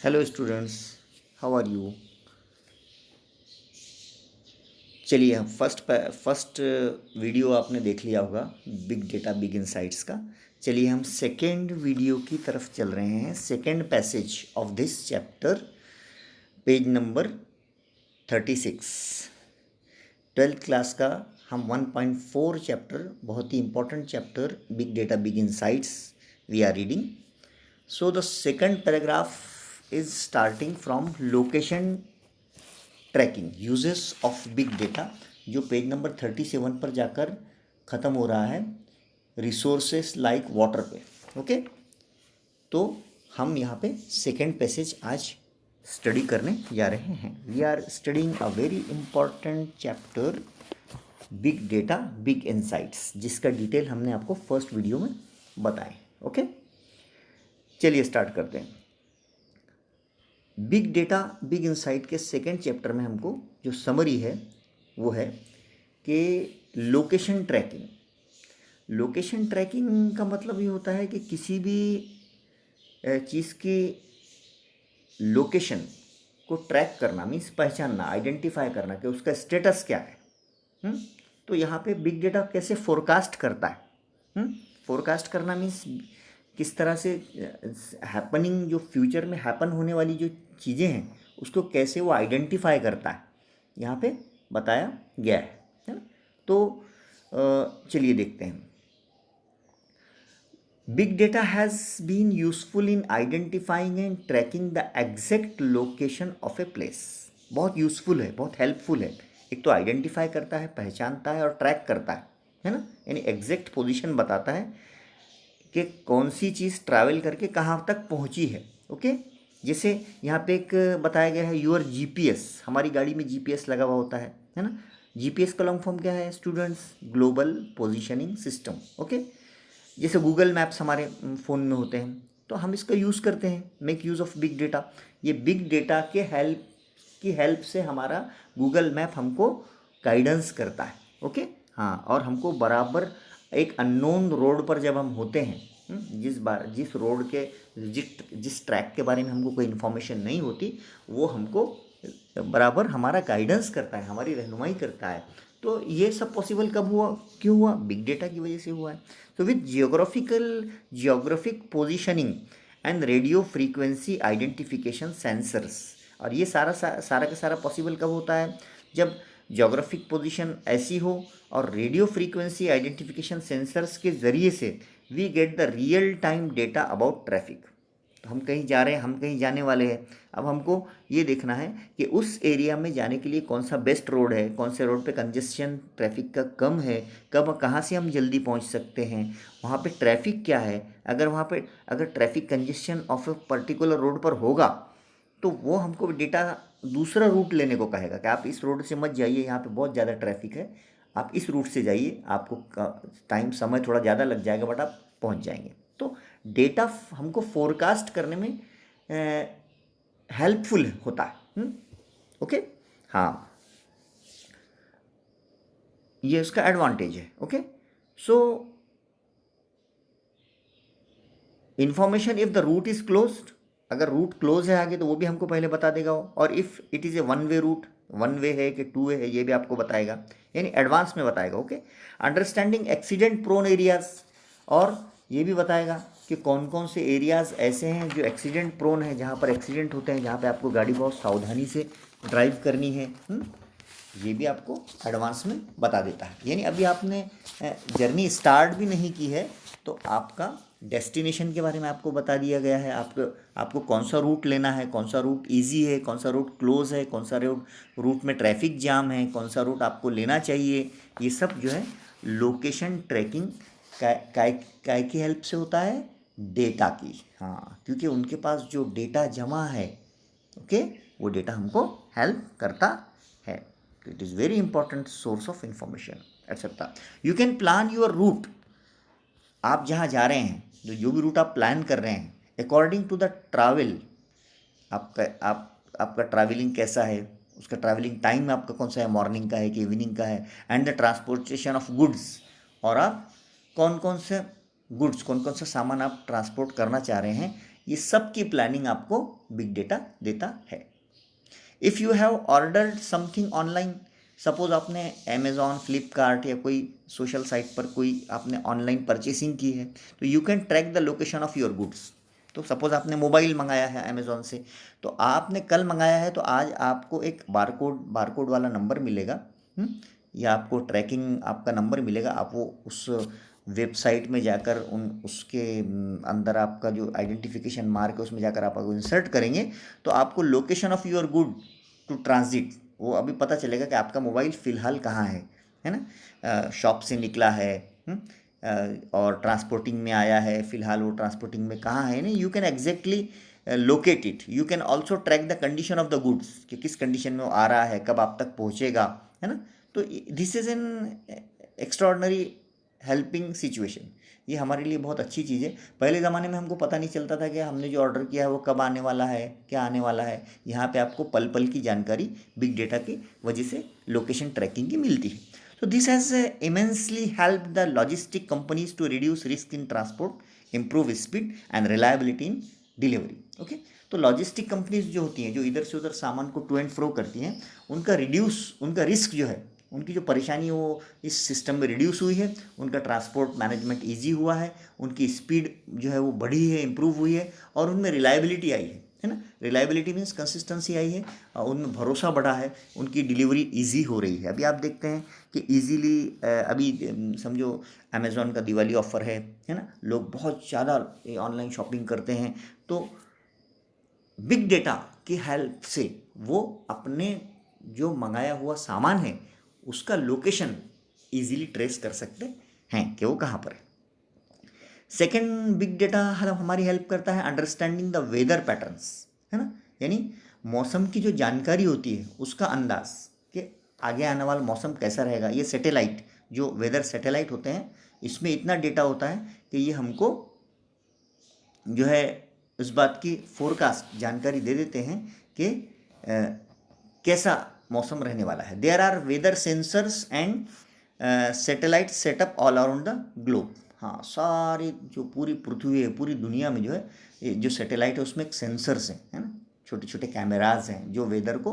Hello students, how are you. चलिए हम first video आपने देख लिया होगा बिग डेटा बिग इनसाइट्स का। चलिए हम सेकेंड वीडियो की तरफ चल रहे हैं। Second passage of this chapter, page number 36, 12th class का। हम 1.4 चैप्टर, बहुत ही important chapter big data big insights we are reading. So the second paragraph is starting from location tracking uses of big data, जो page number 37 पर जाकर ख़त्म हो रहा है रिसोर्सेस लाइक वाटर पे। ओके, तो हम यहाँ पे सेकेंड पैसेज आज स्टडी करने जा रहे हैं। We are studying a very important chapter big data big insights, जिसका डिटेल हमने आपको फर्स्ट वीडियो में बताए। ओके, चलिए स्टार्ट करते हैं। बिग डेटा बिग इनसाइट के सेकेंड चैप्टर में हमको जो समरी है वो है कि लोकेशन ट्रैकिंग। लोकेशन ट्रैकिंग का मतलब ये होता है कि किसी भी चीज़ की लोकेशन को ट्रैक करना, मीन्स पहचानना, आइडेंटिफाई करना कि उसका स्टेटस क्या है। तो यहाँ पे बिग डेटा कैसे फोरकास्ट करता है। फोरकास्ट करना मीन्स किस तरह से हैपनिंग, जो फ्यूचर में हैपन होने वाली जो चीज़ें हैं उसको कैसे वो आइडेंटिफाई करता है, यहाँ पे बताया गया है ना। तो चलिए देखते हैं। Big data has been useful in identifying and tracking the exact location of a place. बहुत यूजफुल है, बहुत हेल्पफुल है। एक तो आइडेंटिफाई करता है, पहचानता है और ट्रैक करता है ना, यानी एग्जैक्ट पोजीशन बताता है कि कौन सी चीज़ ट्रैवल करके कहाँ तक पहुँची है। ओके, जैसे यहाँ पे एक बताया गया है यूर जीपीएस। हमारी गाड़ी में जीपीएस लगा हुआ होता है ना। जीपीएस का लॉन्ग फॉर्म क्या है students? Global positioning system. Okay, जैसे गूगल मैप्स हमारे फ़ोन में होते हैं तो हम इसका यूज़ करते हैं, make use of big data. ये बिग डेटा के हेल्प से हमारा गूगल मैप हमको गाइडेंस करता है। ओके, हाँ, और हमको बराबर एक अननोन रोड पर जब हम होते हैं, जिस रोड के जिस ट्रैक के बारे में हमको कोई इन्फॉर्मेशन नहीं होती, वो हमको बराबर हमारा गाइडेंस करता है, हमारी रहनुमाई करता है। तो ये सब पॉसिबल कब हुआ, क्यों हुआ? बिग डेटा की वजह से हुआ है। तो with geographic positioning and radio frequency identification sensors. और ये सारा का सारा पॉसिबल कब होता है? जब जियोग्राफिक पोजीशन ऐसी हो और रेडियो फ्रीक्वेंसी आइडेंटिफिकेशन सेंसर्स के ज़रिए से we get the real time data about traffic. तो हम कहीं जा रहे हैं, हम कहीं जाने वाले हैं, अब हमको ये देखना है कि उस एरिया में जाने के लिए कौन सा बेस्ट रोड है, कौन से रोड पे कंजेशन ट्रैफिक का कम है, कब कहाँ से हम जल्दी पहुंच सकते हैं, वहाँ पे ट्रैफिक क्या है। अगर traffic congestion of a particular road पर होगा तो वो हमको डेटा दूसरा रूट लेने को कहेगा कि आप इस रोड से मत जाइए, यहाँ पे बहुत ज़्यादा ट्रैफिक है, आप इस रूट से जाइए, आपको समय थोड़ा ज़्यादा लग जाएगा बट आप पहुँच जाएंगे। तो डेटा हमको फोरकास्ट करने में हेल्पफुल होता है। ओके, हाँ, ये उसका एडवांटेज है। Okay, so information if the route is closed, अगर रूट क्लोज है आगे तो वो भी हमको पहले बता देगा और if it is a one way route, one way है कि टू वे है, ये भी आपको बताएगा, यानी एडवांस में बताएगा। Okay, understanding accident prone areas, और ये भी बताएगा कि कौन कौन से एरियाज़ ऐसे हैं जो एक्सीडेंट प्रोन है, जहाँ पर एक्सीडेंट होते हैं, जहाँ पे आपको गाड़ी बहुत सावधानी से ड्राइव करनी है। ये भी आपको एडवांस में बता देता है। यानी अभी आपने जर्नी स्टार्ट भी नहीं की है तो आपका डेस्टिनेशन के बारे में आपको बता दिया गया है। आपको कौन सा रूट लेना है, कौन सा रूट इजी है, कौन सा रूट क्लोज है, कौन सा रूट में ट्रैफिक जाम है, कौन सा रूट आपको लेना चाहिए। ये सब जो है लोकेशन ट्रैकिंग काय की हेल्प से होता है? डेटा की। हाँ, क्योंकि उनके पास जो डेटा जमा है, ओके, वो डेटा हमको हेल्प करता है। It is very important source of information etcetera. You can plan your route. आप जहाँ जा रहे हैं, जो भी रूट आप प्लान कर रहे हैं, अकॉर्डिंग टू द ट्रैवल, आपका ट्रैवलिंग कैसा है, उसका ट्रैवलिंग टाइम आपका कौन सा है, मॉर्निंग का है कि इवनिंग का है, and the transportation of goods, और आप कौन कौन से गुड्स, कौन कौन सा सामान आप ट्रांसपोर्ट करना चाह रहे हैं, ये सब की प्लानिंग आपको बिग डेटा देता है। If you have ordered something online, suppose आपने अमेज़ॉन, फ्लिपकार्ट या कोई सोशल साइट पर कोई आपने ऑनलाइन परचेसिंग की है, तो you can track the location of your goods. तो सपोज आपने मोबाइल मंगाया है अमेज़ॉन से, तो आपने कल मंगाया है, तो आज आपको एक बारकोड बारकोड वाला नंबर मिलेगा, या आपको ट्रैकिंग आपका नंबर मिलेगा। आप वो उस वेबसाइट में जाकर उसके अंदर आपका जो आइडेंटिफिकेशन मार्क है उसमें जाकर आप अगर इंसर्ट करेंगे, तो आपको location of your good to transit वो अभी पता चलेगा कि आपका मोबाइल फ़िलहाल कहाँ है ना, शॉप से निकला है, और ट्रांसपोर्टिंग में आया है, फ़िलहाल वो ट्रांसपोर्टिंग में कहाँ है। नहीं, you can exactly locate it. You can also track the condition of the goods, कि किस कंडीशन में वो आ रहा है, कब आप तक पहुँचेगा, है ना। तो this is an extraordinary helping situation. ये हमारे लिए बहुत अच्छी चीज़ है। पहले ज़माने में हमको पता नहीं चलता था कि हमने जो ऑर्डर किया है वो कब आने वाला है, क्या आने वाला है। यहाँ पे आपको पल पल की जानकारी बिग डेटा की वजह से लोकेशन ट्रैकिंग की मिलती है। So this has immensely helped the logistic companies to reduce risk in transport, improve speed and reliability in delivery. Okay? तो लॉजिस्टिक कंपनीज जो होती हैं, जो इधर से उधर सामान को टू एंड फ्रो करती हैं, उनका रिस्क जो है, उनकी जो परेशानी है वो इस सिस्टम में रिड्यूस हुई है। उनका ट्रांसपोर्ट मैनेजमेंट ईजी हुआ है, उनकी स्पीड जो है वो बढ़ी है, इम्प्रूव हुई है, और उनमें रिलायबिलिटी आई है ना। रिलायबिलिटी मीन्स कंसिस्टेंसी आई है, उनमें भरोसा बढ़ा है, उनकी डिलीवरी इजी हो रही है। अभी आप देखते हैं कि इजीली अभी समझो अमेज़ॉन का दिवाली ऑफ़र है ना, लोग बहुत ज़्यादा ऑनलाइन शॉपिंग करते हैं। तो बिग डेटा की हेल्प से वो अपने जो मंगाया हुआ सामान है उसका लोकेशन इजीली ट्रेस कर सकते हैं कि वो कहाँ पर है। सेकेंड, बिग डेटा हमारी हेल्प करता है अंडरस्टैंडिंग द वेदर पैटर्न्स, है ना। यानी मौसम की जो जानकारी होती है उसका अंदाज, कि आगे आने वाला मौसम कैसा रहेगा। ये सैटेलाइट, जो वेदर सैटेलाइट होते हैं, इसमें इतना डेटा होता है कि ये हमको जो है उस बात की फोरकास्ट जानकारी दे देते हैं कि कैसा मौसम रहने वाला है। There are weather sensors and satellite setup all around the globe. हाँ, सारी जो पूरी पृथ्वी है, पूरी दुनिया में जो है, ये जो सैटेलाइट है उसमें एक सेंसर्स हैं, है ना, छोटे छोटे कैमराज हैं जो वेदर को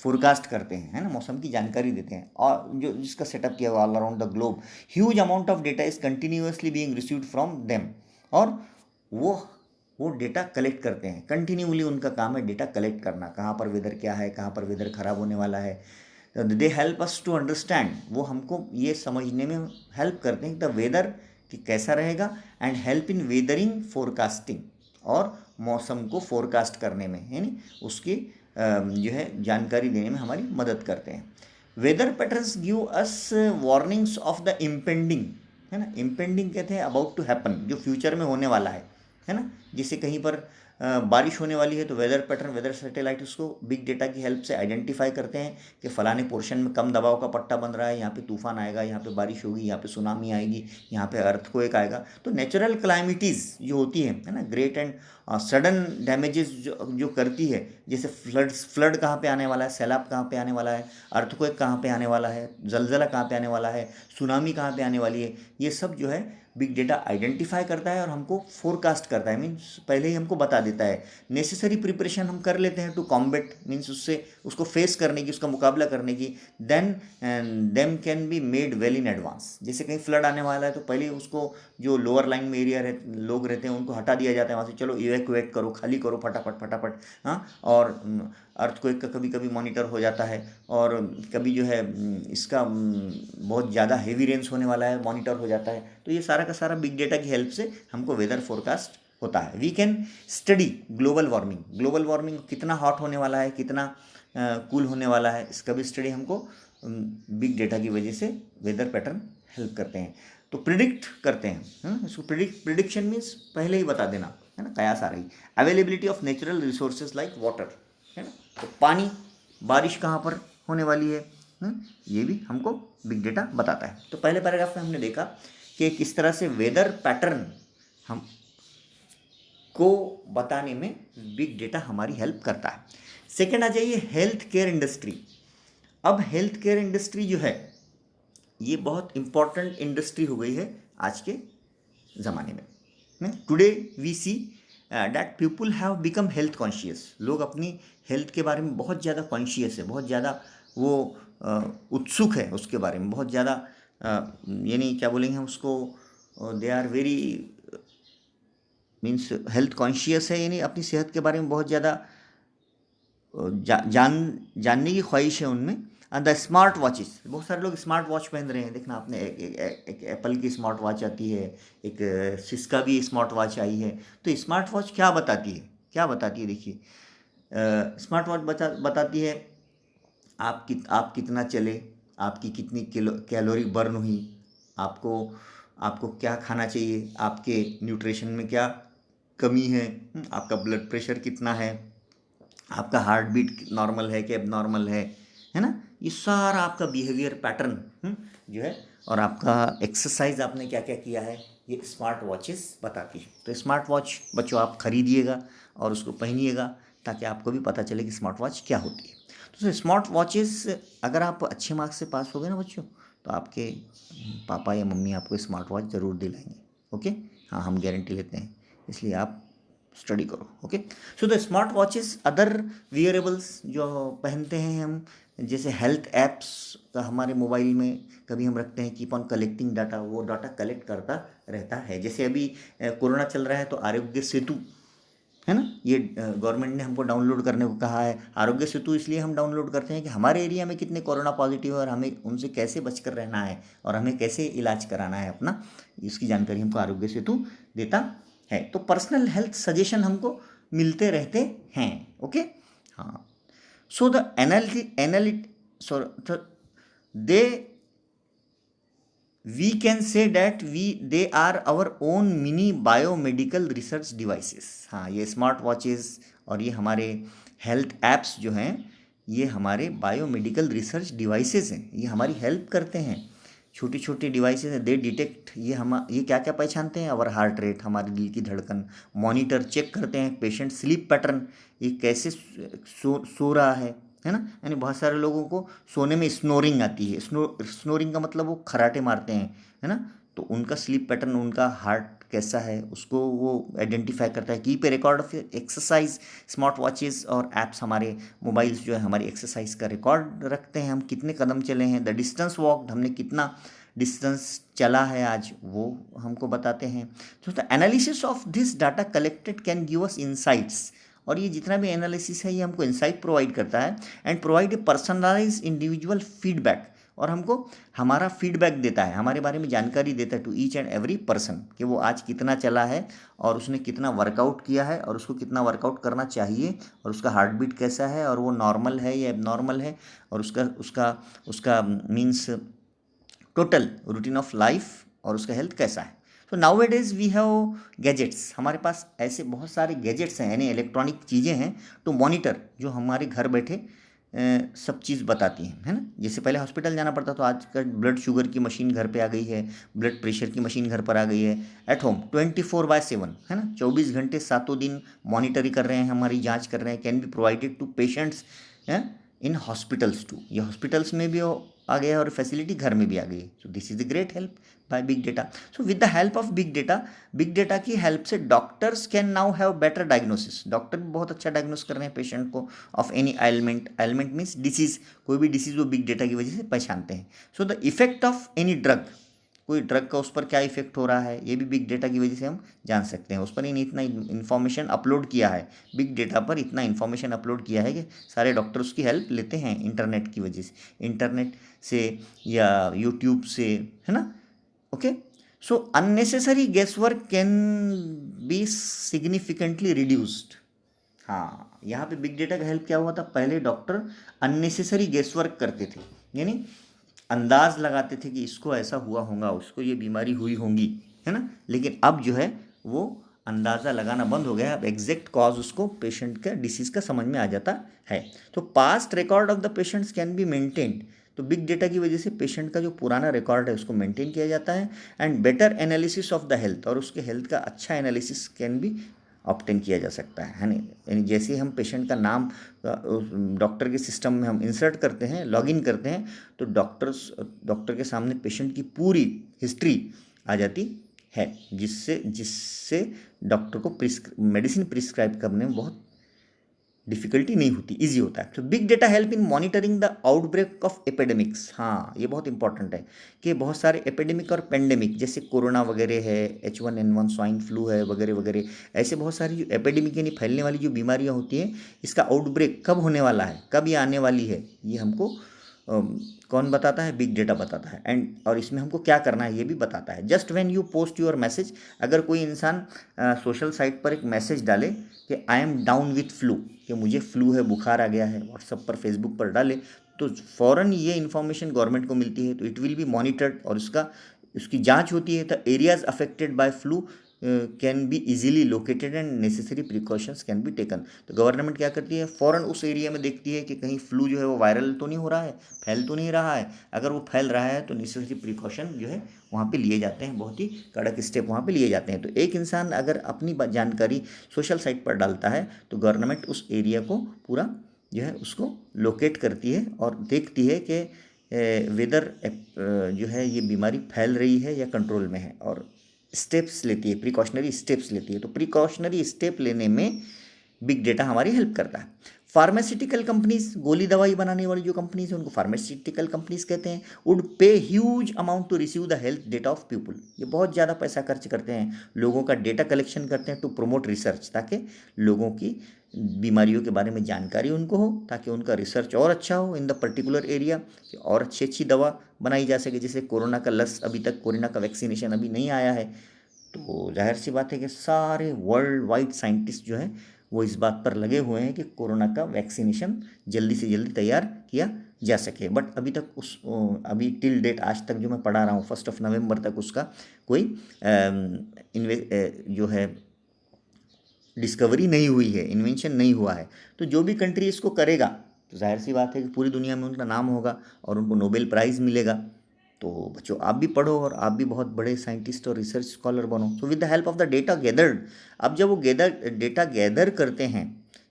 फोरकास्ट करते हैं, है ना, मौसम की जानकारी देते हैं, और जो जिसका सेटअप किया हुआ all around the globe. Huge amount of data is continuously being received from them, और वो डेटा कलेक्ट करते हैं कंटिन्यूली। उनका काम है डेटा कलेक्ट करना, कहाँ पर वेदर क्या है, कहाँ पर वेदर ख़राब होने वाला है। They help us to understand, वो हमको ये समझने में हेल्प करते हैं द वेदर कि कैसा रहेगा, and help in weathering forecasting, और मौसम को फोरकास्ट करने में, यानी उसकी जो है जानकारी देने में हमारी मदद करते हैं। Weather patterns give us warnings of the impending, है ना। इम्पेंडिंग कहते हैं अबाउट टू हैपन, जो फ्यूचर में होने वाला है ना। जैसे कहीं पर बारिश होने वाली है तो वेदर पैटर्न, वेदर सैटेलाइट उसको बिग डेटा की हेल्प से आइडेंटिफाई करते हैं कि फलाने पोर्शन में कम दबाव का पट्टा बन रहा है, यहाँ पे तूफान आएगा, यहाँ पे बारिश होगी, यहाँ पे सुनामी आएगी, यहाँ पे अर्थक्वेक आएगा। तो नेचुरल क्लाइमिटीज़ जो होती है ना, ग्रेट एंड सडन डैमेजेस जो करती है, जैसे फ्लड कहाँ पे आने वाला है, सैलाब कहाँ पे आने वाला है, अर्थक्वेक कहाँ पे आने वाला है, जलजला कहाँ पे आने वाला है, सुनामी कहाँ पे आने वाली है, ये सब जो है बिग डेटा आइडेंटिफाई करता है और हमको फोरकास्ट करता है, मीन्स पहले ही हमको बता देता है। नेसेसरी प्रिपरेशन हम कर लेते हैं टू कॉम्बेट, मीन्स उसको फेस करने की, उसका मुकाबला करने की। Then them can be made well in advance. जैसे कहीं फ्लड आने वाला है तो पहले उसको जो लोअर लाइन में एरिया लोग रहते हैं उनको हटा दिया जाता है वहाँ से, चलो इवैक्यूएट करो, खाली करो फटाफट फटाफट। हाँ, और अर्थक्वेक का कभी कभी मॉनिटर हो जाता है, और कभी जो है इसका बहुत ज़्यादा हेवी रेंस होने वाला है, मॉनिटर हो जाता है। तो ये सारा का सारा बिग डेटा की हेल्प से हमको वेदर फोरकास्ट होता है। We can study global warming, global warming कितना हॉट होने वाला है, कितना कूल होने वाला है, इसका भी स्टडी हमको बिग डेटा की वजह से वेदर पैटर्न हेल्प करते हैं। तो प्रिडिक्ट करते हैं, इसको प्रिडिक्शन मीन्स पहले ही बता देना, है ना, कयास आ रही। Availability of natural resources like water, है ना, तो पानी, बारिश कहाँ पर होने वाली है, ये भी हमको बिग डेटा बताता है। तो पहले पैराग्राफ में हमने देखा कि किस तरह से वेदर पैटर्न हम को बताने में बिग डेटा हमारी हेल्प करता है। सेकेंड आ जाइए हेल्थ केयर इंडस्ट्री। अब हेल्थ केयर इंडस्ट्री जो है ये बहुत इम्पॉर्टेंट इंडस्ट्री हो गई है आज के ज़माने में। Today we see that people have become health conscious. लोग अपनी हेल्थ के बारे में बहुत ज़्यादा कॉन्शियस है, बहुत ज़्यादा वो उत्सुक है उसके बारे में, बहुत ज़्यादा यानी क्या बोलेंगे उसको, they are very means health conscious है, यानी अपनी सेहत के बारे में बहुत ज़्यादा जानने की ख्वाहिश है उनमें। द स्मार्ट वॉचेस, बहुत सारे लोग स्मार्ट वॉच पहन रहे हैं, देखना आपने एक एप्पल की स्मार्ट वॉच आती है, एक सिस्का भी स्मार्ट वॉच आई है। तो स्मार्ट वॉच क्या बताती है, क्या बताती है, देखिए स्मार्ट वॉच बताती है आप कितना चले, आपकी कितनी कैलोरी बर्न हुई, आपको आपको क्या खाना चाहिए, आपके न्यूट्रिशन में क्या कमी है, आपका ब्लड प्रेशर कितना है, आपका हार्ट बीट नॉर्मल है कि एबनॉर्मल है ना, ये सारा आपका बिहेवियर पैटर्न जो है, और आपका एक्सरसाइज आपने क्या क्या किया है, ये स्मार्ट वॉचेस बताती है। तो स्मार्ट वॉच बच्चों आप खरीदिएगा और उसको पहनिएगा, ताकि आपको भी पता चले कि स्मार्ट वॉच क्या होती है। तो स्मार्ट वॉचेस, अगर आप अच्छे मार्क्स से पास हो गए ना बच्चों, तो आपके पापा या मम्मी आपको स्मार्ट वॉच ज़रूर दिलाएंगे। ओके, हाँ, हम गारंटी लेते हैं, इसलिए आप स्टडी करो। Okay, so the smart watches, other wearables जो पहनते हैं हम, जैसे हेल्थ एप्स का हमारे मोबाइल में कभी हम रखते हैं, कीप ऑन कलेक्टिंग डाटा, वो डाटा कलेक्ट करता रहता है। जैसे अभी कोरोना चल रहा है, तो आरोग्य सेतु है ना, ये गवर्नमेंट ने हमको डाउनलोड करने को कहा है। आरोग्य सेतु इसलिए हम डाउनलोड करते हैं कि हमारे एरिया में कितने कोरोना पॉजिटिव है और हमें उनसे कैसे बचकर रहना है और हमें कैसे इलाज कराना है अपना, इसकी जानकारी हमको आरोग्य सेतु देता है। तो पर्सनल हेल्थ सजेशन हमको मिलते रहते हैं। ओके, हाँ, so the analyte so they we can say that they are our own mini biomedical research devices। हाँ, ये स्मार्ट वॉचेस और ये हमारे हेल्थ एप्स जो हैं, ये हमारे बायोमेडिकल रिसर्च डिवाइसेस हैं, ये हमारी हेल्प करते हैं। छोटी छोटी डिवाइसेस हैं, दे डिटेक्ट, ये क्या क्या पहचानते हैं, आवर हार्ट रेट, हमारे दिल की धड़कन, मॉनिटर चेक करते हैं पेशेंट स्लीप पैटर्न, ये कैसे सो रहा है ना, यानी बहुत सारे लोगों को सोने में स्नोरिंग आती है। स्नोरिंग का मतलब वो खराटे मारते हैं, है ना, तो उनका स्लीप पैटर्न, उनका हार्ट कैसा है, उसको वो आइडेंटिफाई करता है। Keep a record of exercise, smart watches और ऐप्स हमारे मोबाइल्स जो है हमारी एक्सरसाइज का रिकॉर्ड रखते हैं, हम कितने कदम चले हैं, द डिस्टेंस वॉक, हमने कितना डिस्टेंस चला है आज, वो हमको बताते हैं। तो the analysis of this data collected can give us insights, और ये जितना भी एनालिसिस है ये हमको इंसाइट प्रोवाइड करता है, and provide a personalise individual feedback, और हमको हमारा फीडबैक देता है, हमारे बारे में जानकारी देता है to each and every person, कि वो आज कितना चला है और उसने कितना वर्कआउट किया है और उसको कितना वर्कआउट करना चाहिए, और उसका हार्ट बीट कैसा है, और वो नॉर्मल है या एबनॉर्मल है, और उसका उसका उसका means total routine of life और उसका हेल्थ कैसा है। तो now it is we have gadgets, हमारे पास ऐसे बहुत सारे गैजेट्स हैं, यानी इलेक्ट्रॉनिक चीज़ें हैं टू मॉनिटर, जो हमारे घर बैठे सब चीज़ बताती हैं, है ना। जैसे पहले हॉस्पिटल जाना पड़ता, तो आजकल ब्लड शुगर की मशीन घर पे आ गई है, ब्लड प्रेशर की मशीन घर पर आ गई है, एट होम 24/7, है ना, 24 घंटे 7 दिन मॉनिटरी कर रहे हैं, हमारी जांच कर रहे हैं, can be provided to patients in hospitals too, ये हॉस्पिटल्स में भी आ गया है और फैसिलिटी घर में भी आ गई है। So this is the great help by big data. So with the help of big data की हेल्प से doctors can now have better diagnosis, doctor भी बहुत अच्छा डायग्नोस कर रहे हैं पेशेंट को, of any element means disease, कोई भी डिसीज़ वो बिग डेटा की वजह से पहचानते हैं। So the effect of any drug, कोई ड्रग का उस पर क्या इफेक्ट हो रहा है, ये भी बिग डेटा की वजह से हम जान सकते हैं। उस पर इतना इन्फॉर्मेशन अपलोड किया है, बिग डेटा पर इतना इन्फॉर्मेशन अपलोड किया है कि सारे डॉक्टर उसकी हेल्प लेते हैं इंटरनेट की वजह से, इंटरनेट से या यूट्यूब से, है ना। Okay, so unnecessary guess work can be significantly reduced. हाँ, यहाँ पे बिग डेटा का हेल्प क्या हुआ था, पहले डॉक्टर अननेसेसरी गेस वर्क करते थे, यानी अंदाज लगाते थे कि इसको ऐसा हुआ होगा, उसको ये बीमारी हुई होंगी, है ना, लेकिन अब जो है वो अंदाज़ा लगाना बंद हो गया है। अब एग्जैक्ट कॉज उसको पेशेंट का डिसीज़ का समझ में आ जाता है। तो past record of the patients can be maintained, तो बिग डेटा की वजह से पेशेंट का जो पुराना रिकॉर्ड है उसको मेंटेन किया जाता है, and better analysis of the health, और उसके हेल्थ का अच्छा एनालिसिस कैन बी ऑब्टेन किया जा सकता है ना। यानी जैसे ही हम पेशेंट का नाम डॉक्टर के सिस्टम में हम इंसर्ट करते हैं, लॉगिन करते हैं, तो डॉक्टर के सामने पेशेंट की पूरी हिस्ट्री आ जाती है, जिससे जिससे डॉक्टर को मेडिसिन प्रिस्क्राइब करने में बहुत डिफिकल्टी नहीं होती, इजी होता है। तो big data help in monitoring the outbreak of epidemics. हाँ, ये बहुत इंपॉर्टेंट है कि बहुत सारे एपिडेमिक और पेंडेमिक, जैसे कोरोना वगैरह है, H1N1 स्वाइन फ्लू है वगैरह वगैरह, ऐसे बहुत सारी जो एपिडेमिक यानी फैलने वाली जो बीमारियाँ होती हैं, इसका आउटब्रेक कब होने वाला है, कब ये आने वाली है, ये हमको कौन बताता है? बिग डेटा बताता है। एंड और इसमें हमको क्या करना है ये भी बताता है। Just when you post your message, अगर कोई इंसान सोशल साइट पर एक मैसेज डाले कि I am down with flu, कि मुझे फ्लू है, बुखार आ गया है, व्हाट्सएप पर, फेसबुक पर डाले, तो फ़ौरन ये इन्फॉर्मेशन गवर्नमेंट को मिलती है। तो इट विल बी मॉनिटर्ड और उसकी जांच होती है। The areas affected by flu can be easily located and necessary precautions can be taken. तो गवर्नमेंट क्या करती है, फ़ौरन उस एरिया में देखती है कि कहीं फ्लू जो है वो वायरल तो नहीं हो रहा है, फैल तो नहीं रहा है। अगर वो फैल रहा है तो नेसेसरी प्रिकॉशन जो है वहाँ पे लिए जाते हैं, बहुत ही कड़क स्टेप वहाँ पे लिए जाते हैं। तो एक इंसान अगर अपनी जानकारी सोशल साइट पर डालता है तो गवर्नमेंट उस एरिया को पूरा जो है उसको लोकेट करती है और देखती है कि वेदर जो है ये बीमारी फैल रही है या कंट्रोल में है, और स्टेप्स लेती है, प्रिकॉशनरी स्टेप्स लेती है। तो प्रिकॉशनरी स्टेप लेने में बिग डेटा हमारी हेल्प करता है। फार्मास्यूटिकल कंपनीज, गोली दवाई बनाने वाली जो कंपनीज हैं उनको फार्मास्यूटिकल कंपनीज कहते हैं, would pay huge amount to receive the health data of people. ये बहुत ज़्यादा पैसा खर्च करते हैं, लोगों का डेटा कलेक्शन करते हैं टू प्रमोट रिसर्च, ताकि लोगों की बीमारियों के बारे में जानकारी उनको हो, ताकि उनका रिसर्च और अच्छा हो इन द पर्टिकुलर एरिया, और अच्छी अच्छी दवा बनाई जा सके। जैसे कोरोना का लस, अभी तक कोरोना का वैक्सीनेशन अभी नहीं आया है, तो जाहिर सी बात है कि सारे वर्ल्ड वाइड साइंटिस्ट जो हैं वो इस बात पर लगे हुए हैं कि कोरोना का वैक्सीनेशन जल्दी से जल्दी तैयार किया जा सके। बट अभी तक अभी टिल डेट, आज तक जो मैं पढ़ा रहा हूँ 1 नवंबर तक, उसका कोई जो है डिस्कवरी नहीं हुई है, इन्वेंशन नहीं हुआ है। तो जो भी कंट्री इसको करेगा तो जाहिर सी बात है कि पूरी दुनिया में उनका नाम होगा और उनको नोबेल प्राइज़ मिलेगा। तो बच्चों, आप भी पढ़ो और आप भी बहुत बड़े साइंटिस्ट और रिसर्च स्कॉलर बनो। तो with the help of the data gathered, अब जब वो डेटा गैदर करते हैं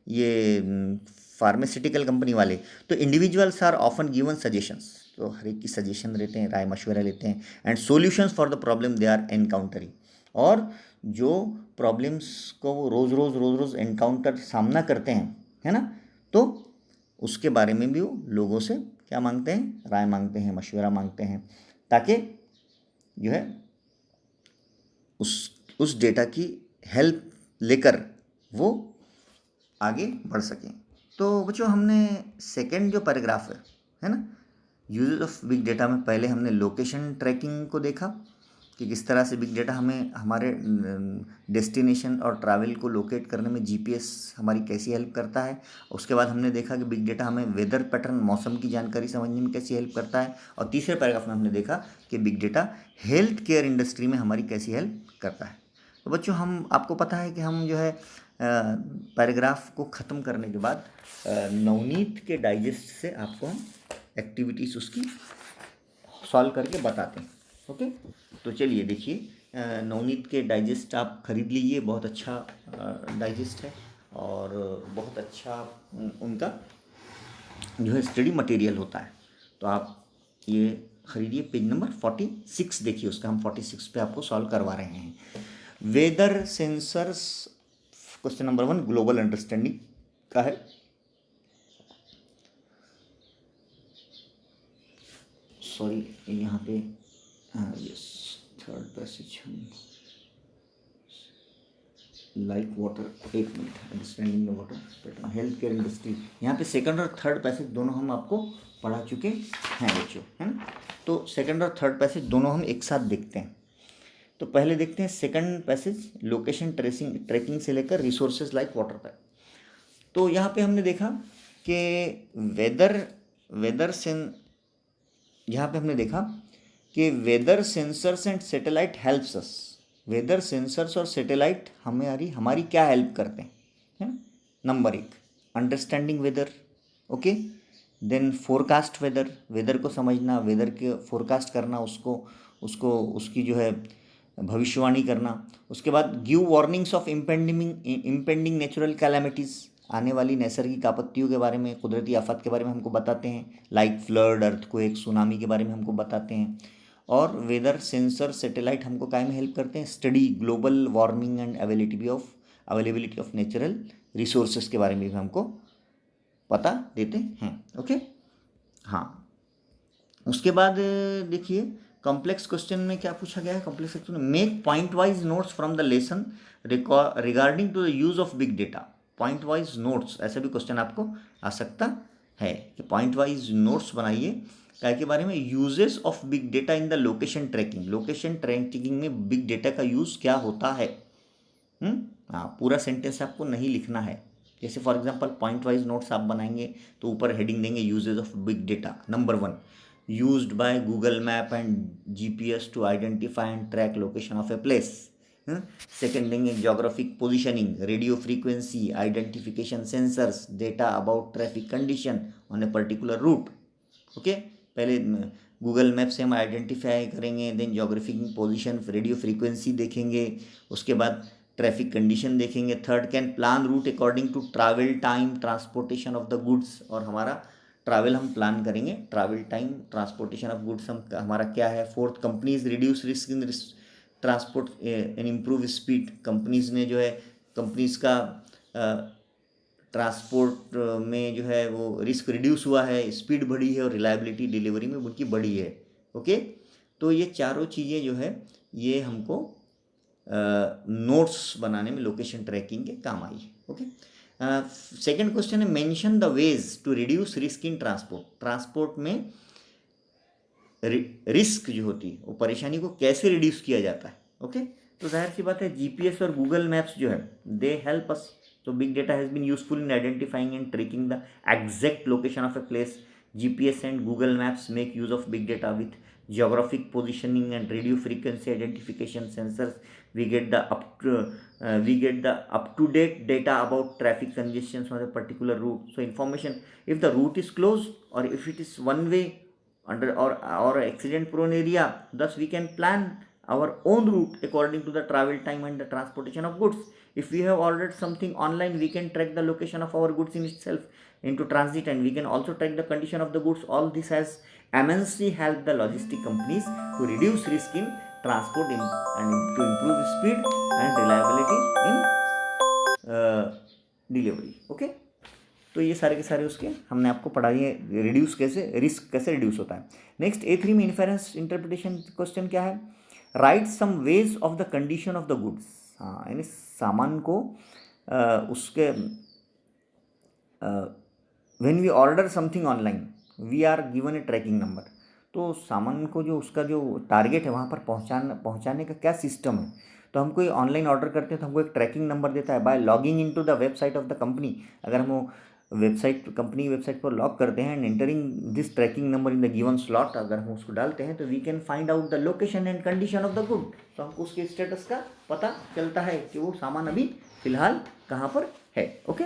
ये फार्मास्यूटिकल कंपनी वाले, तो individuals are often given suggestions, तो हर एक की सजेशन देते हैं, राय मशवरा लेते हैं, and solutions for the problem they are encountering. और जो प्रॉब्लम्स को वो रोज़ रोज़ एनकाउंटर सामना करते हैं, है ना, तो उसके बारे में भी वो लोगों से क्या मांगते हैं? राय मांगते हैं, मशवरा मांगते हैं, ताकि जो है उस डेटा की हेल्प लेकर वो आगे बढ़ सकें। तो बच्चों, हमने सेकंड जो पैराग्राफ है ना, यूजेस ऑफ बिग डेटा में पहले हमने लोकेशन ट्रैकिंग को देखा कि किस तरह से बिग डेटा हमें हमारे डेस्टिनेशन और ट्रैवल को लोकेट करने में जीपीएस हमारी कैसी हेल्प करता है। उसके बाद हमने देखा कि बिग डेटा हमें वेदर पैटर्न, मौसम की जानकारी समझने में कैसी हेल्प करता है। और तीसरे पैराग्राफ में हमने देखा कि big data health care industry में हमारी कैसी हेल्प करता है। तो बच्चों, हम आपको पता है कि हम जो है पैराग्राफ को ख़त्म करने के बाद नवनीत के डाइजेस्ट से आपको हम एक्टिविटीज़ उसकी सॉल्व करके बताते हैं। ओके, तो चलिए देखिए, नवनीत के डाइजेस्ट आप खरीद लीजिए, बहुत अच्छा डाइजेस्ट है और बहुत अच्छा उनका जो है स्टडी मटेरियल होता है। तो आप ये खरीदिए। पेज नंबर 46 देखिए उसका, हम 46 पे आपको सॉल्व करवा रहे हैं। Weather sensors, question number 1 global understanding का है। सॉरी, यहाँ पे yes, third passage, like water, एक minute, understanding the water pattern, health care industry, यहाँ पे सेकंड और थर्ड पैसेज दोनों हम आपको पढ़ा चुके हैं बच्चों, है ना। तो सेकंड और थर्ड पैसेज दोनों हम एक साथ देखते हैं। तो पहले देखते हैं सेकंड पैसेज, लोकेशन ट्रेकिंग से लेकर रिसोर्सेज लाइक वाटर तक। तो यहाँ पे हमने देखा कि यहाँ पे हमने देखा कि weather sensors and satellite helps us. Weather sensors और सैटेलाइट हमारी क्या हेल्प करते हैं, है ना। Number 1, understanding weather, okay. Then forecast weather को समझना, वेदर के फोरकास्ट करना, उसकी जो है भविष्यवाणी करना। उसके बाद give warnings of impending natural calamities, आने वाली नैसर्गिक आपत्तियों के बारे में, कुदरती आफत के बारे में हमको बताते हैं, लाइक फ्लड, अर्थक्वेक, सुनामी के बारे में हमको बताते हैं। और वेदर सेंसर सैटेलाइट हमको काय में हेल्प करते हैं, study global warming and availability of natural resources के बारे में भी हमको पता देते हैं। ओके, हाँ। उसके बाद देखिए कॉम्प्लेक्स क्वेश्चन में क्या पूछा गया है। कॉम्प्लेक्स क्वेश्चन में make point wise notes from the lesson regarding to the use of big data. Point wise notes, ऐसा भी क्वेश्चन आपको आ सकता है कि पॉइंट वाइज नोट्स बनाइए क्या के बारे में, uses of big data in the location tracking. Location tracking में बिग डेटा का यूज़ क्या होता है। हाँ, पूरा सेंटेंस आपको नहीं लिखना है। जैसे for example point wise notes आप बनाएंगे तो ऊपर हेडिंग देंगे usages of big data. Number 1, used by Google map and GPS to identify and track location of a place. Second देंगे geographic positioning, radio frequency identification sensors, data about traffic condition on a particular route. Okay, पहले Google map से हम identify करेंगे, then geographic position, radio frequency देखेंगे, उसके बाद traffic condition देखेंगे। Third, can plan route according to travel time, transportation of the goods, और हमारा ट्रैवल हम प्लान करेंगे, travel time, transportation of goods हमारा क्या है। Fourth, companies reduce risk in transport and improve speed. Companies ने जो है, कंपनीज का ट्रांसपोर्ट में जो है वो रिस्क रिड्यूस हुआ है, स्पीड बढ़ी है और रिलायबिलिटी डिलीवरी में उनकी बढ़ी है। ओके, तो ये चारों चीज़ें जो है ये हमको नोट्स बनाने में लोकेशन ट्रैकिंग के काम आई है। ओके, सेकंड क्वेश्चन है mention the ways to reduce risk in transport. Transport में रिस्क जो होती है वो परेशानी को कैसे रिड्यूस किया जाता है। ओके, तो जाहिर सी बात है जीपीएस और गूगल मैप्स जो है दे हेल्प अस। तो big data has been useful in identifying and tracking the exact location of a place. GPS and Google Maps make use of big data with geographic positioning and radio frequency identification sensors. We get the up to date data about traffic congestions on a particular route. So information if the route is closed or if it is one way under or accident prone area. Thus we can plan our own route according to the travel time and the transportation of goods. If we have ordered something online, we can track the location of our goods in itself into transit, and we can also track the condition of the goods. All this has immensely helped the logistic companies to reduce risk in transport and to improve speed and reliability in delivery. Okay, तो ये सारे के सारे उसके हमने आपको पढ़ाई है, रिड्यूस कैसे, रिस्क कैसे रिड्यूस होता है। नेक्स्ट A3 में इन्फेरेंस इंटरप्रिटेशन क्वेश्चन क्या है, write some ways of the condition of the goods. हाँ, यानी सामान को उसके when we order something online we are given a tracking number. तो सामान को जो उसका जो टारगेट है वहाँ पर पहुँचाने का क्या सिस्टम है। तो हम कोई ऑनलाइन ऑर्डर करते हैं तो हमको एक ट्रैकिंग नंबर देता है by logging into the website of the company. अगर हम कंपनी वेबसाइट पर लॉग करते हैं and entering this tracking number in the given slot, अगर हम उसको डालते हैं तो we can find out the location and condition of the good. तो हमको उसके स्टेटस का पता चलता है कि वो सामान अभी फिलहाल कहाँ पर है। ओके,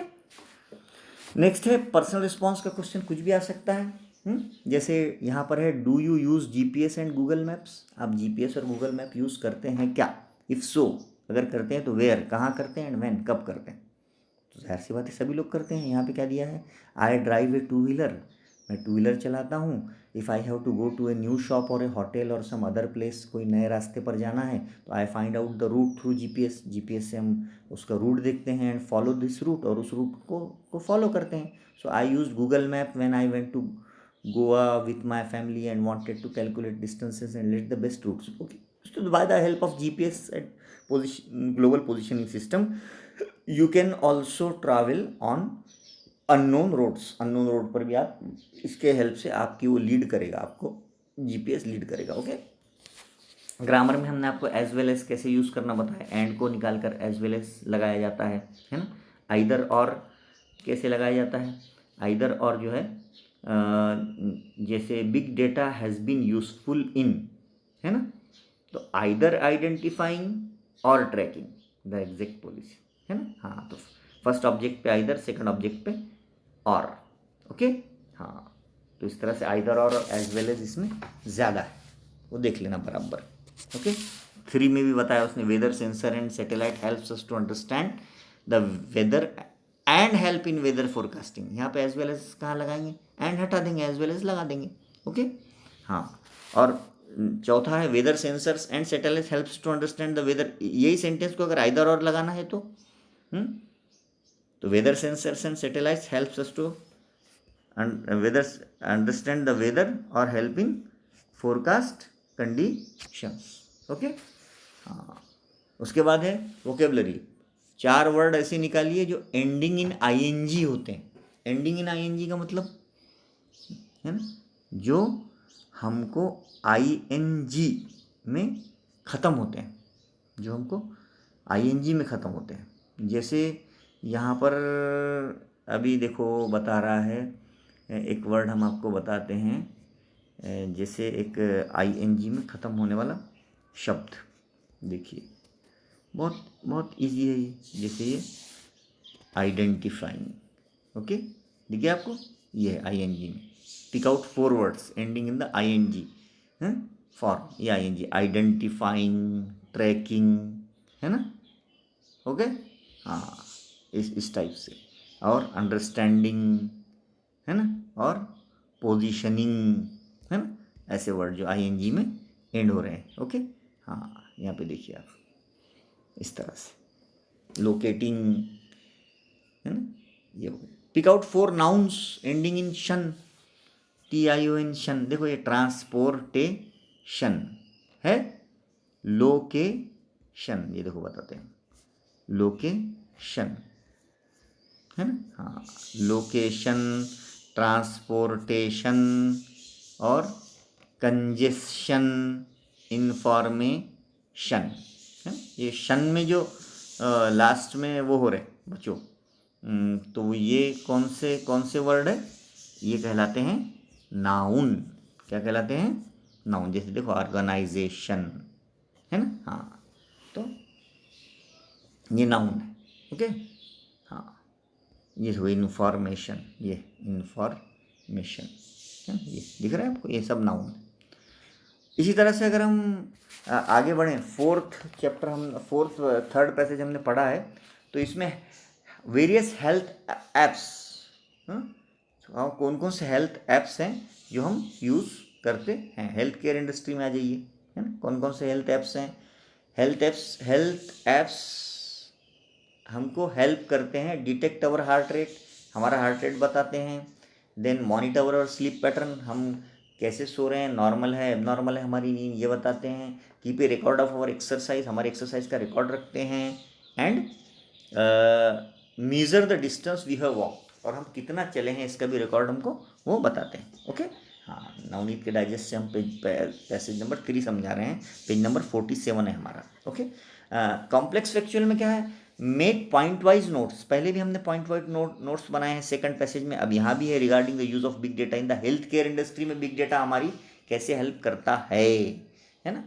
नेक्स्ट है पर्सनल रिस्पॉन्स का क्वेश्चन, कुछ भी आ सकता है। जैसे यहाँ पर है do you use GPS and Google maps. आप GPS और गूगल मैप यूज़ करते हैं क्या। इफ़ सो, अगर करते हैं तो वेयर, कहाँ करते हैं, एंड व्हेन, कब करते हैं। तो जाहिर सी बात है सभी लोग करते हैं। यहाँ पे क्या दिया है, I drive a two wheeler, मैं टू व्हीलर चलाता हूँ। If I have to go to a new shop और ए होटल और सम अदर प्लेस, कोई नए रास्ते पर जाना है तो I find out the route through GPS से हम उसका रूट देखते हैं एंड फॉलो दिस रूट, और उस रूट को फॉलो करते हैं। So I use Google map when I went to Goa with my family and wanted to calculate distances and let the best routes. Okay, so by the help of GPS and global positioning system you can also travel on unknown roads. Unknown road पर भी आप इसके help से आपकी वो lead करेगा, आपको GPS lead करेगा। ओके, ग्रामर में हमने आपको एज वेल एज कैसे यूज़ करना बताया, एंड को निकाल कर एज वेल एज लगाया जाता है ना। आइदर और कैसे लगाया जाता है, आइदर और जो है जैसे big data has been useful in, है ना, तो आइदर आइडेंटिफाइंग और ट्रैकिंग द एग्जैक्ट पोजीशन, है ना। हाँ, तो फर्स्ट ऑब्जेक्ट पे आइदर, सेकंड ऑब्जेक्ट पे और। ओके, हाँ, तो इस तरह से आइदर और एज वेल एज इसमें ज़्यादा है, वो देख लेना बराबर। ओके, 3 में भी बताया उसने, weather sensor and satellite helps us to understand the weather and help in weather forecasting. यहाँ पे एज वेल एज कहाँ लगाएंगे, एंड हटा देंगे, एज वेल एज लगा देंगे। ओके, हाँ, और चौथा है weather sensors and satellite helps to understand the weather. यही सेंटेंस को अगर आइदर और लगाना है तो weather sensors and satellites helps us to weather understand the weather और help in forecast conditions. Okay, हाँ। उसके बाद है वोकेबलरी। 4 वर्ड ऐसे निकालिए जो एंडिंग इन आईएनजी होते हैं। एंडिंग इन आईएनजी का मतलब है ना, जो हमको आईएनजी में ख़त्म होते हैं, जो हमको आईएनजी में ख़त्म होते हैं। जैसे यहाँ पर अभी देखो बता रहा है, एक वर्ड हम आपको बताते हैं, जैसे एक आईएनजी में ख़त्म होने वाला शब्द। देखिए बहुत बहुत इजी है ये। जैसे ये आइडेंटिफाइंग। ओके, देखिए आपको ये है आईएनजी में। Pick out 4 words ending in the ING form. ये आईएनजी आइडेंटिफाइंग, ट्रैकिंग, है ना। ओके, हाँ, इस टाइप से। और अंडरस्टैंडिंग, है ना, और पोजीशनिंग, है ना, ऐसे वर्ड जो आईएनजी में एंड हो रहे हैं। ओके, हाँ, यहाँ पे देखिए आप इस तरह से लोकेटिंग, है ना, ये हो गया। Pick out 4 nouns ending in tion, TION शन। देखो ये ट्रांसपोर्टेशन है, लोकेशन, ये देखो बताते हैं लोकेशन, है ना, हाँ, लोकेशन, ट्रांसपोर्टेशन और कंजेशन, इंफॉर्मेशन, है। ये शन में जो लास्ट में वो हो रहे बच्चों, तो ये कौन से वर्ड है, ये कहलाते हैं नाउन। क्या कहलाते हैं? नाउन। जैसे देखो ऑर्गेनाइजेशन, है ना, हाँ, तो ये नाउन है। ओके, हाँ, ये हुई इन्फॉर्मेशन, ये इन्फॉर्मेशन, ये दिख रहा है आपको, ये सब नाउन है। इसी तरह से अगर हम आगे बढ़ें, 4th चैप्टर हम 3rd पैसेज हमने पढ़ा है, तो इसमें वेरियस हेल्थ एप्स, कौन कौन से हेल्थ एप्स हैं जो हम यूज़ करते हैं। हेल्थ केयर इंडस्ट्री में आ जाइए, है ना, कौन कौन से हेल्थ एप्स हैं। हेल्थ एप्स हमको हेल्प करते हैं डिटेक्ट अवर हार्ट रेट, हमारा हार्ट रेट बताते हैं। देन मॉनिटर अवर स्लीप पैटर्न, हम कैसे सो रहे हैं, नॉर्मल है एबनॉर्मल है हमारी नींद, ये बताते हैं। Keep a record of our exercise, हमारे एक्सरसाइज का रिकॉर्ड रखते हैं। And measure the distance we have walk, और हम कितना चले हैं इसका भी रिकॉर्ड हमको वो बताते हैं। ओके, हाँ, नवनीत के डाइजेस्ट से हम पैसेज नंबर 3 समझा रहे हैं, पेज नंबर 47 है हमारा। ओके, कॉम्प्लेक्स फैक्चुअल में क्या है, मेक पॉइंट वाइज नोट्स। पहले भी हमने पॉइंट वाइज नोट्स बनाए हैं 2nd पैसेज में, अब यहाँ भी है regarding the use of big data in the health care industry में बिग डेटा हमारी कैसे हेल्प करता है ना।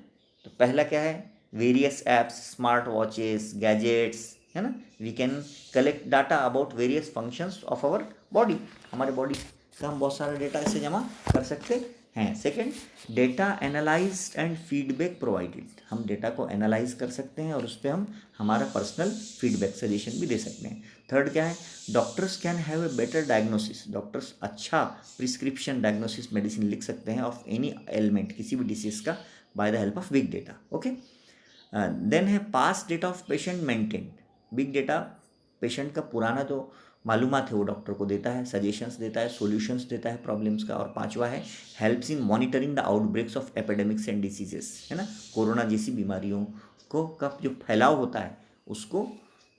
तो पहला क्या है, various apps, smart watches, gadgets, है ना, we can collect data about various functions of our body. हमारे बॉडी का हम बहुत सारा डेटा ऐसे जमा कर सकते हैं। Second, data analysed and feedback provided, हम डेटा को एनालाइज कर सकते हैं और उस पर हम हमारा पर्सनल फीडबैक सजेशन भी दे सकते हैं। थर्ड क्या है, doctors can have a better diagnosis, doctors अच्छा प्रिस्क्रिप्शन डायग्नोसिस मेडिसिन लिख सकते हैं ऑफ एनी एलिमेंट, किसी भी डिसीज का, by the help of big data. Okay, then है past data of patient maintained, big data patient का पुराना जो मालूमात है वो डॉक्टर को देता है, सजेशंस देता है, सॉल्यूशंस देता है प्रॉब्लम्स का। और 5वां है helps in monitoring the outbreaks of epidemics and diseases, है ना, कोरोना जैसी बीमारियों को का जो फैलाव होता है उसको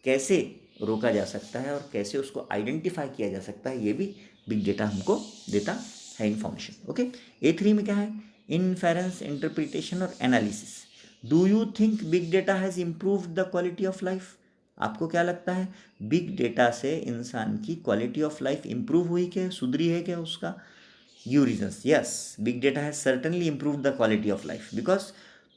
कैसे रोका जा सकता है और कैसे उसको आइडेंटिफाई किया जा सकता है, ये भी बिग डेटा हमको देता है इन्फॉर्मेशन। ओके, A3 में क्या है, इनफेरेंस, इंटरप्रिटेशन और analysis. Do you think big data has improved the quality of life, आपको क्या लगता है बिग डेटा से इंसान की क्वालिटी ऑफ लाइफ इंप्रूव हुई क्या, सुधरी है क्या उसका? Give reasons. Yes, big data has certainly improve the quality of life because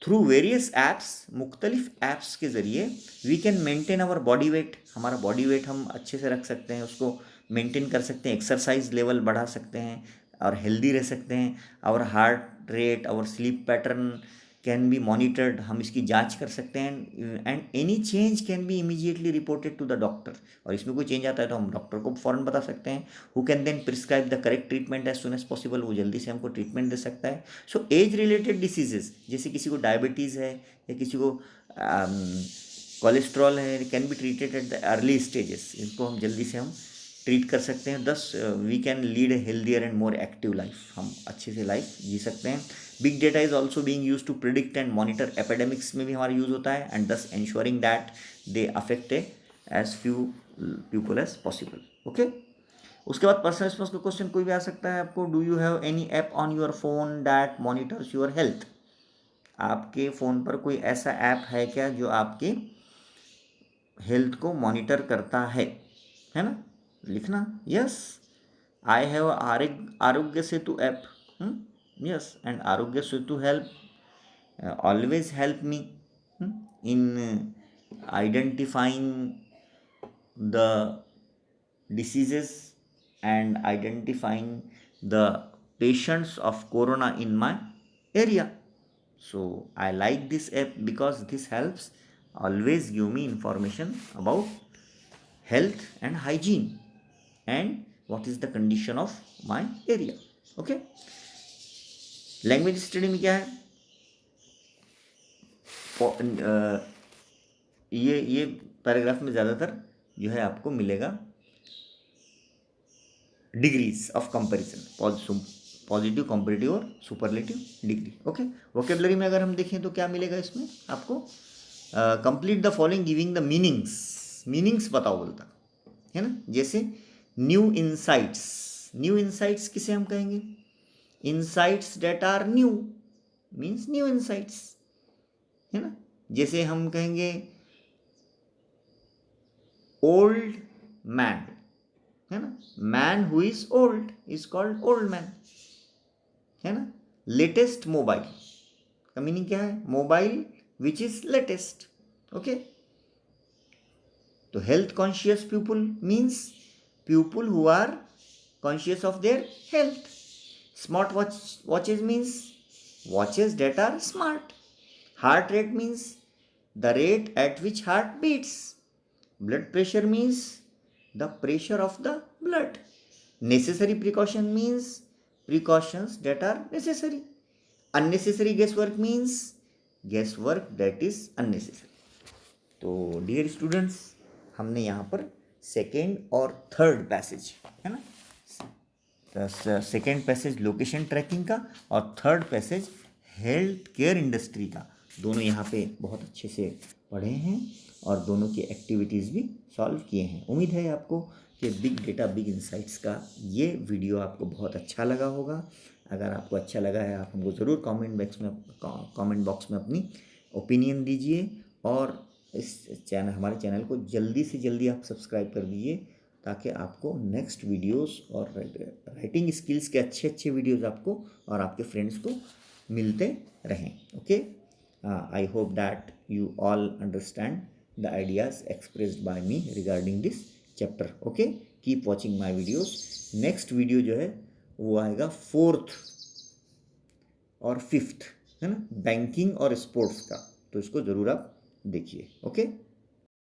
through various apps, मुख्तलिफ ऐप्स के ज़रिए we can maintain our body weight, हमारा बॉडी वेट हम अच्छे से रख सकते हैं, उसको मेंटेन कर सकते हैं, एक्सरसाइज लेवल बढ़ा सकते हैं और हेल्दी रह सकते हैं। Our heart rate, our sleep pattern can be monitored, हम इसकी जांच कर सकते हैं, and any change can be immediately reported to the doctor, और इसमें कोई चेंज आता है तो हम डॉक्टर को फ़ौरन बता सकते हैं, who can then prescribe the correct treatment as soon as possible, वो जल्दी से हमको ट्रीटमेंट दे सकता है। सो एज रिलेटेड डिसीजेज, जैसे किसी को डायबिटीज़ है या किसी को कोलेस्ट्रॉल है, can be treated at the early stages, इनको हम जल्दी से हम ट्रीट कर सकते हैं। Thus we can lead a healthier and more active life, हम अच्छे से लाइफ जी सकते हैं। Big data is also being use to predict and monitor epidemics में भी हमारा यूज़ होता है, and thus ensuring that they affect as few people as possible. Okay, उसके बाद पर्सनल रिस्पॉन्स का क्वेश्चन कोई भी आ सकता है आपको, do you have any app on your phone that monitors your health, आपके फ़ोन पर कोई ऐसा ऐप है क्या जो आपके हेल्थ को मॉनिटर करता है ना, लिखना yes, I have Aarogya Setu app, yes, and Aarogya Setu help always help me in identifying the diseases and identifying the patients of corona in my area. So I like this app because this helps always give me information about health and hygiene and what is the condition of my area. Okay, language study में क्या है, ये paragraph में ज़्यादातर जो है आपको मिलेगा degrees of comparison, positive, comparative और सुपरलेटिव डिग्री। ओके, वोकेबलरी में अगर हम देखें तो क्या मिलेगा इसमें आपको, complete the following giving the meanings बताओ बोलता है ना, जैसे न्यू इंसाइट्स किसे हम कहेंगे, insights that are new means new insights, है ना। जैसे हम कहेंगे ओल्ड मैन, है ना, man who is old is called old man, है ना। लेटेस्ट मोबाइल का मीनिंग क्या है, mobile which is latest. Okay, तो health conscious people means people who are conscious of their health. Smart watches means watches that are smart. Heart rate means the rate at which heart beats. Blood pressure means the pressure of the blood. Necessary precaution means precautions that are necessary. Unnecessary guesswork means guesswork that is unnecessary. तो dear students, हमने यहाँ पर second और third passage, है ना, second passage location tracking का और third passage health care industry का, दोनों यहाँ पे बहुत अच्छे से पढ़े हैं और दोनों की एक्टिविटीज़ भी सॉल्व किए हैं। उम्मीद है आपको कि बिग डेटा बिग इंसाइट्स का ये वीडियो आपको बहुत अच्छा लगा होगा। अगर आपको अच्छा लगा है, आप हमको ज़रूर कमेंट बॉक्स में अपनी ओपिनियन दीजिए, और इस हमारे चैनल को जल्दी से जल्दी आप सब्सक्राइब कर दीजिए, ताकि आपको नेक्स्ट वीडियोस और राइटिंग स्किल्स के अच्छे अच्छे वीडियोस आपको और आपके फ्रेंड्स को मिलते रहें। Okay, I hope that you all understand the ideas expressed by me regarding this chapter. Okay, keep watching my videos. Next video जो है वो आएगा 4th और 5th, है ना, बैंकिंग और स्पोर्ट्स का, तो इसको ज़रूर आप देखिए। ओके।